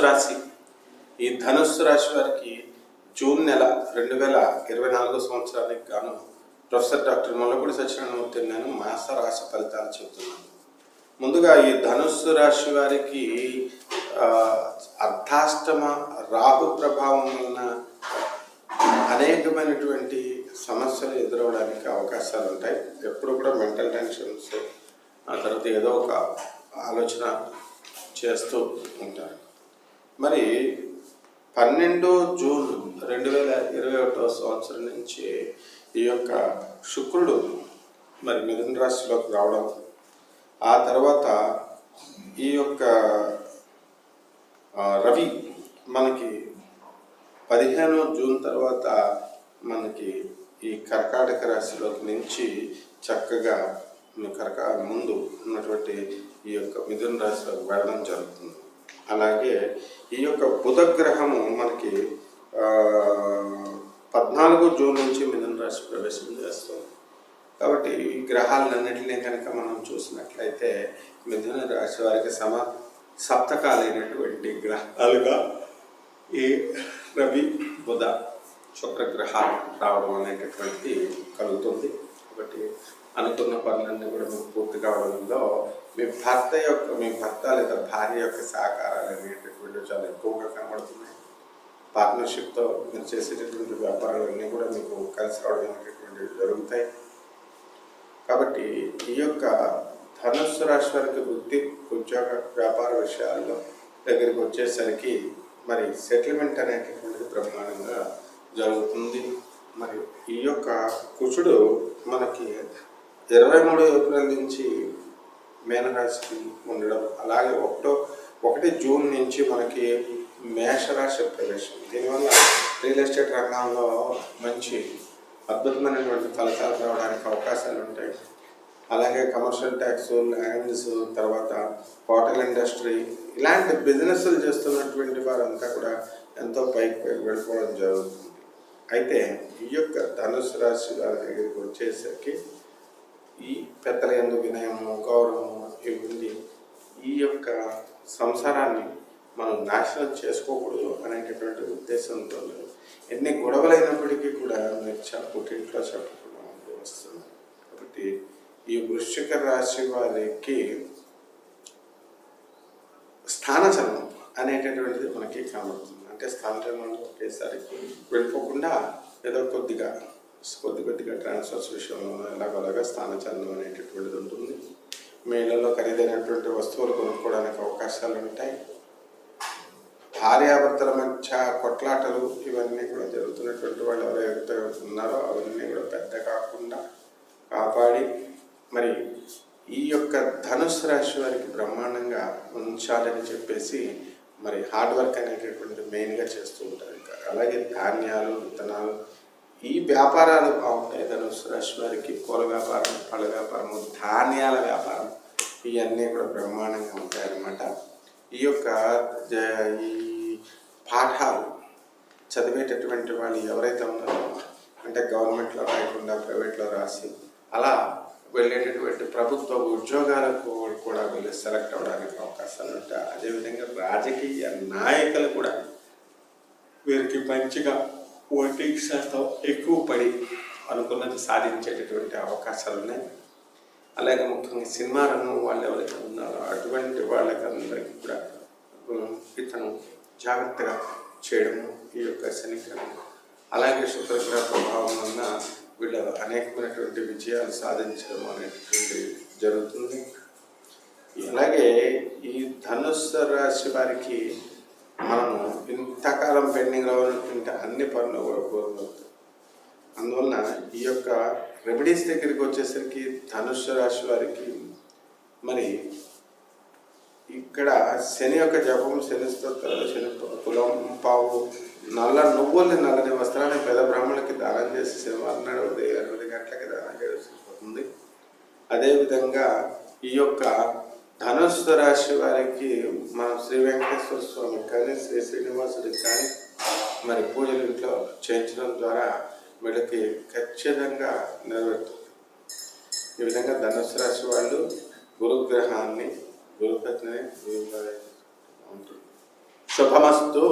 ధనుస్సు రాశి. ఈ ధనుస్సు రాశి వారికి జూన్ నెల 2024 సంవత్సరానికి గాను ప్రొఫెసర్ డాక్టర్ ముల్లపూడి సత్యనారాయణమూర్తి నేను మాస రాశి ఫలితాలు చెబుతున్నాను. ముందుగా ఈ ధనుస్సు రాశి వారికి అర్ధాష్టమ రాహు ప్రభావం వలన అనేకమైనటువంటి సమస్యలు ఎదురవడానికి అవకాశాలు ఉంటాయి. ఎప్పుడు కూడా మెంటల్ టెన్షన్స్, ఆ తర్వాత ఏదో ఒక ఆలోచన చేస్తూ ఉంటారు. మరి 12 జూన్ 2021 సంవత్సరం నుంచి ఈ యొక్క శుక్రుడు మరి మిథున రాశిలోకి రావడం, ఆ తర్వాత ఈ యొక్క రవి మనకి 15 జూన్ తర్వాత మనకి ఈ కర్కాటక రాశిలోకి నుంచి చక్కగా ముందు ఉన్నటువంటి ఈ యొక్క మిథున రాశిలోకి వెళ్ళడం జరుగుతుంది. అలాగే ఈ యొక్క బుధ గ్రహము మనకి 14 జూన్ నుంచి మిథున రాశి ప్రవేశం చేస్తుంది. కాబట్టి ఈ గ్రహాలన్నింటినీ కనుక మనం చూసినట్లయితే మిథున రాశి వారికి సప్తకాలైనటువంటి గ్రహాలుగా ఈ రవి, బుధ, శుక్ర గ్రహాలు రావడం అనేటటువంటి కలుగుతుంది. కాబట్టి అనుకున్న పనులన్నీ కూడా మీకు పూర్తి కావడంలో మీ భర్త లేదా భార్య యొక్క సహకారాలు అనేటటువంటి చాలా ఎక్కువగా కనబడుతున్నాయి. పార్ట్నర్షిప్తో మీరు చేసేటటువంటి వ్యాపారాలన్నీ కూడా మీకు కలిసి రావడం అనేటటువంటివి జరుగుతాయి. కాబట్టి ఈ యొక్క ధనుస్సు రాశి వారికి వృత్తి, ఉద్యోగ, వ్యాపార విషయాల్లో దగ్గరికి వచ్చేసరికి మరి సెటిల్మెంట్ అనేటటువంటిది బ్రహ్మాండంగా జరుగుతుంది. మరి ఈ యొక్క కుజుడు మనకి 23 ఏప్రిల్ నుంచి మేనరాశికి ఉండడం, అలాగే 1 జూన్ నుంచి మనకి మేషరాశి ప్రవేశం. దీనివల్ల రియల్ ఎస్టేట్ రంగంలో మంచి అద్భుతమైనటువంటి ఫలితాలు రావడానికి అవకాశాలు ఉంటాయి. అలాగే కమర్షియల్ ట్యాక్స్, ల్యాండ్స్, తర్వాత హోటల్ ఇండస్ట్రీ, ఇలాంటి బిజినెస్లు చేస్తున్నటువంటి వారంతా కూడా ఎంతో పైకి వెళ్ళిపోవడం జరుగుతుంది. అయితే ఈ యొక్క ధనుసు రాశి వారి దగ్గరికి వచ్చేసరికి ఈ పెద్దల యందు వినయము, గౌరవము ఇవి ఈ యొక్క సంసారాన్ని మనం నాశనం చేసుకోకూడదు అనేటటువంటి ఉద్దేశంతో ఎన్ని గొడవలైనప్పటికీ కూడా మీరు పుట్టింట్లో చెప్పకుండా ఉంటూ వస్తుంది. కాబట్టి ఈ వృశ్చిక రాశి వారికి స్థానచలనం అనేటటువంటిది మనకి కనబడుతుంది. అంటే స్థానచలనం ఒకేసారి వెళ్ళిపోకుండా ఏదో కొద్దిగా ట్రాన్స్ఫర్స్ విషయంలో ఎలాగోలాగా స్థానచలనం అనేటటువంటిది ఉంటుంది. మీ ఇళ్లలో ఖరీదైనటువంటి వస్తువులు కొనుక్కోవడానికి అవకాశాలు ఉంటాయి. భార్యాభర్తల మధ్య కొట్లాటలు ఇవన్నీ కూడా జరుగుతున్నటువంటి వాళ్ళు ఎవరైతే ఉన్నారో అవన్నీ కూడా పెద్ద కాకుండా కాపాడి మరి ఈ యొక్క ధనుస్సు రాశి వారికి బ్రహ్మాండంగా ఉంచాలని చెప్పేసి మరి హార్డ్ వర్క్ అనేటటువంటి మెయిన్గా చేస్తూ ఉంటారు. అలాగే ధాన్యాలు, విత్తనాలు, ఈ వ్యాపారాలు బాగుంటాయి. ధనుస్సు రాశి వారికి పూల వ్యాపారం, పళ్ళ వ్యాపారము, ధాన్యాల వ్యాపారం ఇవన్నీ కూడా బ్రహ్మాండంగా ఉంటాయన్నమాట. ఈ యొక్క ఈ పాఠాలు చదివేటటువంటి వాళ్ళు ఎవరైతే ఉన్నారో, అంటే గవర్నమెంట్లో రాయకుండా ప్రైవేట్లో రాసి అలా వెళ్ళేటటువంటి ప్రభుత్వ ఉద్యోగాలకు కూడా వీళ్ళు సెలెక్ట్ అవ్వడానికి అవకాశాలు ఉంటాయి. అదేవిధంగా రాజకీయ నాయకులు కూడా వీరికి మంచిగా ఓటింగ్ శాతం ఎక్కువ పడి అనుకున్నది సాధించేటటువంటి అవకాశాలు ఉన్నాయి. అలాగే ముఖ్యంగా సినిమా రంగం వాళ్ళు ఎవరైతే ఉన్నారో అటువంటి వాళ్ళకందరికీ కూడా ఇతను జాగ్రత్తగా చేయడము, ఈ యొక్క శనిగ్రహం అలాగే శుక్రగ్రహ ప్రభావం వలన వీళ్ళు అనేకమైనటువంటి విజయాలు సాధించడం అనేటువంటి జరుగుతుంది. అలాగే ఈ ధనుస్సు రాశి వారికి మనము ఇంతకాలం పెండింగ్లో ఉన్నటువంటి అన్ని పనులు కూడా పూర్తవుతాయి. అందువలన ఈ యొక్క రెమెడీస్ దగ్గరికి వచ్చేసరికి ధనుస్సు రాశి వారికి మరి ఇక్కడ శని యొక్క జపం, శని స్తోత్రాలు, శని కులం పావు, నల్లని వస్త్రాన్ని పేద బ్రాహ్మణులకి దానం చేసి శనివారం నాడు ఉదయం 8 గంటలకి దానం చేయవలసి. అదేవిధంగా ఈ యొక్క ధనుస్సు రాశి వారికి మనం శ్రీ వెంకటేశ్వర స్వామికి కానీ, శ్రీ శ్రీనివాసుడికి కానీ మరి పూజలు ఇంట్లో చేయించడం ద్వారా వీళ్ళకి ఖచ్చితంగా నెరవేరుతుంది. ఈ విధంగా ధనుస్సు రాశి వాళ్ళు గురుగ్రహాన్ని, గురుపత్ని ఉంటుంది. శుభమస్తు.